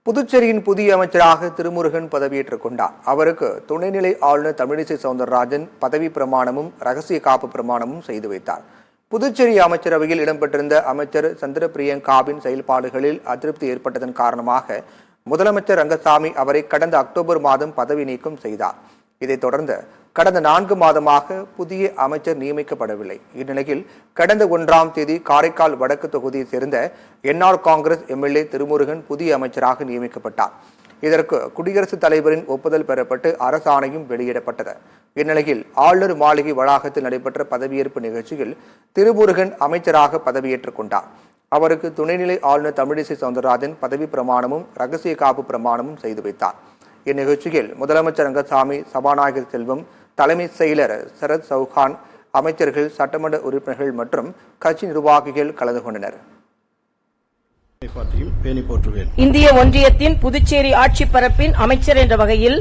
புதுச்சேரியின் புதிய அமைச்சராக திருமுருகன் பதவியேற்றுக் கொண்டார். அவருக்கு துணைநிலை ஆளுநர் தமிழிசை சவுந்தரராஜன் பதவி பிரமாணமும் ரகசிய காப்பு பிரமாணமும் செய்து வைத்தார். புதுச்சேரி அமைச்சரவையில் இடம்பெற்றிருந்த அமைச்சர் சந்திர பிரியங்காவின் செயல்பாடுகளில் அதிருப்தி ஏற்பட்டதன் காரணமாக முதலமைச்சர் ரங்கசாமி அவரை கடந்த அக்டோபர் மாதம் பதவி நீக்கம் செய்தார். இதைத் தொடர்ந்து கடந்த 4 மாதமாக புதிய அமைச்சர் நியமிக்கப்படவில்லை. இந்நிலையில் கடந்த 1ஆம் தேதி காரைக்கால் வடக்கு தொகுதியைச் சேர்ந்த என்ஆர் காங்கிரஸ் எம்எல்ஏ திருமுருகன் புதிய அமைச்சராக நியமிக்கப்பட்டார். இதற்கு குடியரசுத் தலைவரின் ஒப்புதல் பெறப்பட்டு அரசாணையும் வெளியிடப்பட்டது. இந்நிலையில் ஆளுநர் மாளிகை வளாகத்தில் நடைபெற்ற பதவியேற்பு நிகழ்ச்சியில் திருமுருகன் அமைச்சராக பதவியேற்றுக் கொண்டார். அவருக்கு துணைநிலை ஆளுநர் தமிழிசை சவுந்தரராஜன் பதவி பிரமாணமும் ரகசிய காப்பு பிரமாணமும் செய்து வைத்தார். இந்நிகழ்ச்சியில் முதலமைச்சர் ரங்கசாமி, சபாநாயகர் செல்வம், தலைமை செயலர் சரத் சௌஹான், அமைச்சர்கள், சட்டமன்ற உறுப்பினர்கள் மற்றும் கட்சி நிர்வாகிகள் கலந்து கொண்டனர். இந்திய ஒன்றியத்தின் புதுச்சேரி ஆட்சி பரப்பின் அமைச்சர் என்ற வகையில்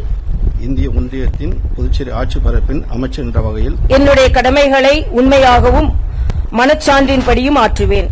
என்னுடைய கடமைகளை உண்மையாகவும் மனச்சான்றின்படியும் ஆற்றுவேன்.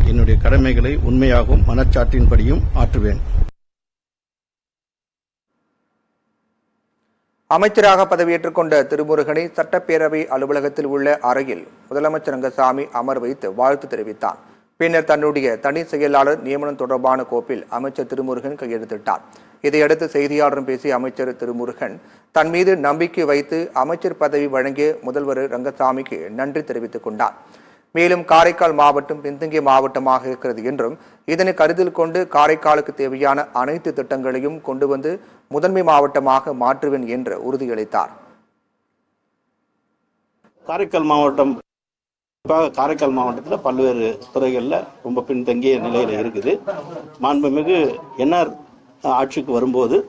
அமைச்சராக பதவியேற்றுக் கொண்ட திருமுருகனை சட்டப்பேரவை அலுவலகத்தில் உள்ள அறையில் முதலமைச்சர் ரங்கசாமி அமர் வைத்து வாழ்த்து தெரிவித்தார். பின்னர் தன்னுடைய தனி செயலாளர் நியமனம் தொடர்பான கோப்பில் அமைச்சர் திருமுருகன் கையெழுத்திட்டார். இதையடுத்து செய்தியாளரும் பேசிய அமைச்சர் திருமுருகன் தன் மீது நம்பிக்கை வைத்து அமைச்சர் பதவி வழங்கிய முதல்வர் ரங்கசாமிக்கு நன்றி தெரிவித்துக் கொண்டார். மேலும் காரைக்கால் மாவட்டம் பின்தங்கிய மாவட்டமாக இருக்கிறது என்றும் இதனை கருத்தில் கொண்டு காரைக்காலுக்கு தேவையான அனைத்து திட்டங்களையும் கொண்டு வந்து முதன்மை மாவட்டமாக மாற்றுவேன் என்று உறுதியளித்தார். காரைக்கால் மாவட்டத்தில் பல்வேறு துறைகளில் ரொம்ப பின்தங்கிய நிலையில் இருக்குது. மாண்புமிகு என்ஆர் ஆட்சிக்கு வரும்போது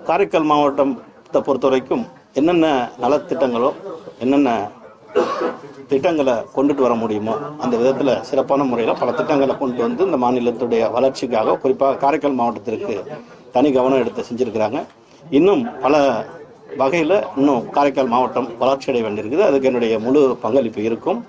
காரைக்கால் மாவட்டத்தை பொறுத்தவரைக்கும் என்னென்ன நலத்திட்டங்களோ என்னென்ன திட்டங்களை கொண்டுட்டு வர முடியுமோ அந்த விதத்தில் சிறப்பான முறையில் பல திட்டங்களை கொண்டு வந்து இந்த மாநிலத்துடைய வளர்ச்சிக்காக குறிப்பாக காரைக்கால் மாவட்டத்திற்கு தனி கவனம் எடுத்து செஞ்சுருக்கிறாங்க. இன்னும் பல வகையில் இன்னும் காரைக்கால் மாவட்டம் வளர்ச்சி அடைய வேண்டியிருக்குது. அதுக்கு என்னுடைய முழு பங்களிப்பு இருக்கும்.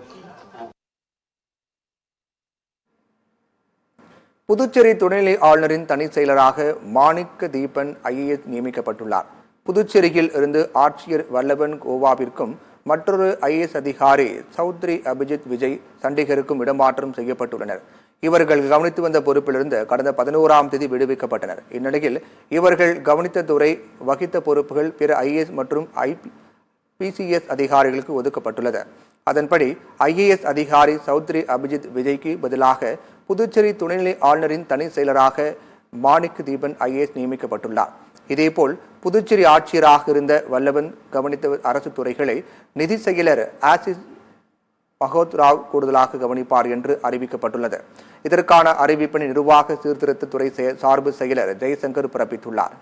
புதுச்சேரி துணைநிலை ஆளுநரின் தனி செயலராக மாணிக்க தீபன் IAS நியமிக்கப்பட்டுள்ளார். புதுச்சேரியில் இருந்து ஆட்சியர் வல்லபன் கோவாவிற்கும் மற்றொரு IAS அதிகாரி சௌத்ரி அபிஜித் விஜய் சண்டிகருக்கும் இடமாற்றம் செய்யப்பட்டுள்ளனர். இவர்கள் கவனித்து வந்த பொறுப்பிலிருந்து கடந்த 11ஆம் தேதி விடுவிக்கப்பட்டனர். இந்நிலையில் இவர்கள் கவனித்த துறை வகித்த பொறுப்புகள் பிற IAS மற்றும் PCS அதிகாரிகளுக்கு ஒதுக்கப்பட்டுள்ளது. அதன்படி IAS அதிகாரி சௌத்ரி அபிஜித் விஜய்க்கு பதிலாக புதுச்சேரி துணைநிலை ஆளுநரின் தனி செயலராக மாணிக்க தீபன் IAS நியமிக்கப்பட்டுள்ளார். இதேபோல் புதுச்சேரி ஆட்சியராக இருந்த வல்லபன் கவனித்த அரசு துறைகளை நிதி செயலர் ஆசிஸ் மகோத்ராவ் கூடுதலாக கவனிப்பார் என்று அறிவிக்கப்பட்டுள்ளது. இதற்கான அறிவிப்பினை நிர்வாக சீர்திருத்த துறை சார்பு செயலர் ஜெய்சங்கர் பிறப்பித்துள்ளார்.